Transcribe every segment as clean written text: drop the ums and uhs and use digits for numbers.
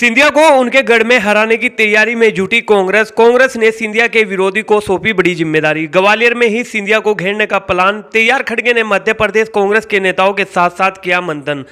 सिंधिया को उनके गढ़ में हराने की तैयारी में जुटी कांग्रेस ने सिंधिया के विरोधी को सौंपी बड़ी जिम्मेदारी। ग्वालियर में ही सिंधिया को घेरने का प्लान तैयार। खड़गे ने मध्य प्रदेश कांग्रेस के नेताओं के साथ साथ किया मंथन।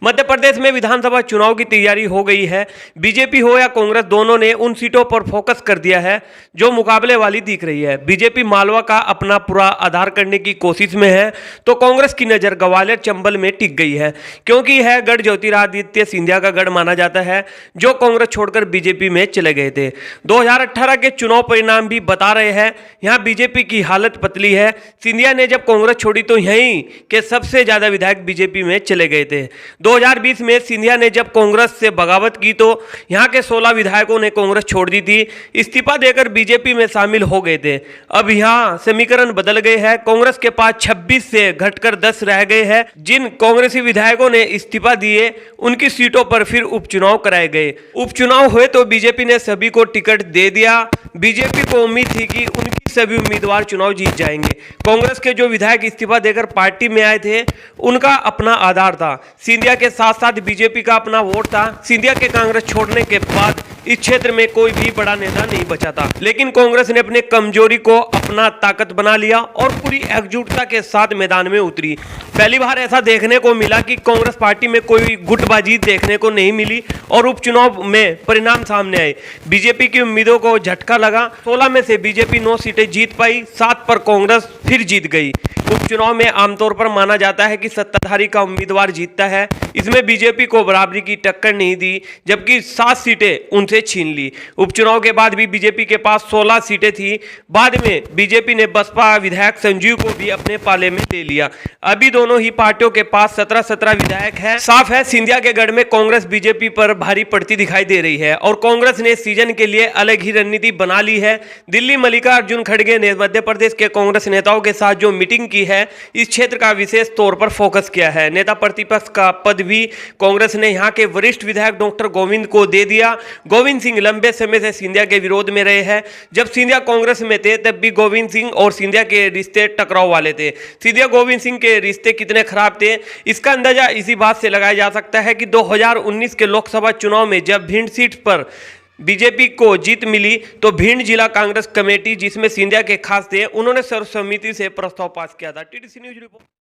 मध्य प्रदेश में विधानसभा चुनाव की तैयारी हो गई है। बीजेपी हो या कांग्रेस, दोनों ने उन सीटों पर फोकस कर दिया है जो मुकाबले वाली दिख रही है। बीजेपी मालवा का अपना पूरा आधार करने की कोशिश में है, तो कांग्रेस की नजर ग्वालियर चंबल में टिक गई है, क्योंकि यह गढ़ ज्योतिरादित्य सिंधिया का गढ़ माना जाता है, जो कांग्रेस छोड़कर बीजेपी में चले गए थे। 2018 के चुनाव परिणाम भी बता रहे हैं, यहां बीजेपी की हालत पतली है। सिंधिया ने जब कांग्रेस छोड़ी तो यहीं के सबसे ज्यादा विधायक बीजेपी में चले गए थे। 2020 में सिंधिया ने जब कांग्रेस से बगावत की तो यहां के 16 विधायकों ने कांग्रेस छोड़ दी थी, इस्तीफा देकर बीजेपी में शामिल हो गए थे। अब यहां समीकरण बदल गए हैं। कांग्रेस के पास 26 से घटकर 10 रह गए हैं। जिन कांग्रेसी विधायकों ने इस्तीफा दिए, उनकी सीटों पर फिर उपचुनाव कराए गए। उपचुनाव हुए तो बीजेपी ने सभी को टिकट दे दिया। बीजेपी को उम्मीद थी कि उनकी सभी उम्मीदवार चुनाव जीत जाएंगे। कांग्रेस के जो विधायक इस्तीफा देकर पार्टी में आए थे, उनका अपना आधार था। सिंधिया के साथ साथ बीजेपी का अपना वोट था। सिंधिया के कांग्रेस छोड़ने के बाद इस क्षेत्र में कोई भी बड़ा नेता नहीं बचा था, लेकिन कांग्रेस ने अपने कमजोरी को अपना ताकत बना लिया और पूरी एकजुटता के साथ मैदान में उतरी। पहली बार ऐसा देखने को मिला कि कांग्रेस पार्टी में कोई गुटबाजी देखने को नहीं मिली और उपचुनाव में परिणाम सामने आए। बीजेपी की उम्मीदों को झटका लगा। 16 में से बीजेपी 9 सीटें जीत पाई, 7 पर कांग्रेस फिर जीत गई। उपचुनाव में आमतौर पर माना जाता है कि सत्ताधारी का उम्मीदवार जीतता है। इसमें बीजेपी को बराबरी की टक्कर नहीं दी, जबकि 7 सीटें उनसे छीन ली। उपचुनाव के बाद भी बीजेपी के पास 16 सीटें थी। बाद में बीजेपी ने बसपा विधायक संजीव को भी अपने पाले में ले लिया। अभी दोनों ही पार्टियों के पास 17-17 विधायक हैं। साफ है, सिंधिया के गढ़ में कांग्रेस बीजेपी पर भारी पड़ती दिखाई दे रही है और कांग्रेस ने सीजन के लिए अलग ही रणनीति बना ली है। दिल्ली मल्लिकार्जुन खड़गे ने मध्य प्रदेश के कांग्रेस नेताओं के साथ जो मीटिंग की है, इस क्षेत्र का विशेष तौर पर फोकस किया है। नेता प्रतिपक्ष का पद भी कांग्रेस ने यहां के वरिष्ठ विधायक डॉक्टर गोविंद को दे दिया। गोविंद सिंह लंबे समय से सिंधिया के विरोध में रहे हैं। जब सिंधिया कांग्रेस में थे, तब भी गोविंद सिंह और सिंधिया के रिश्ते टकराव वाले थे। सिंधिया गोविंद सिंह के रिश्ते कितने खराब थे, इसका अंदाजा इसी बात से लगाया जा सकता है कि 2019 के लोकसभा चुनाव में जब भिंड सीट पर बीजेपी को जीत मिली, तो भिंड जिला कांग्रेस कमेटी, जिसमें सिंधिया के खास थे, उन्होंने सर्वसम्मति से प्रस्ताव पास किया था। TTC news report.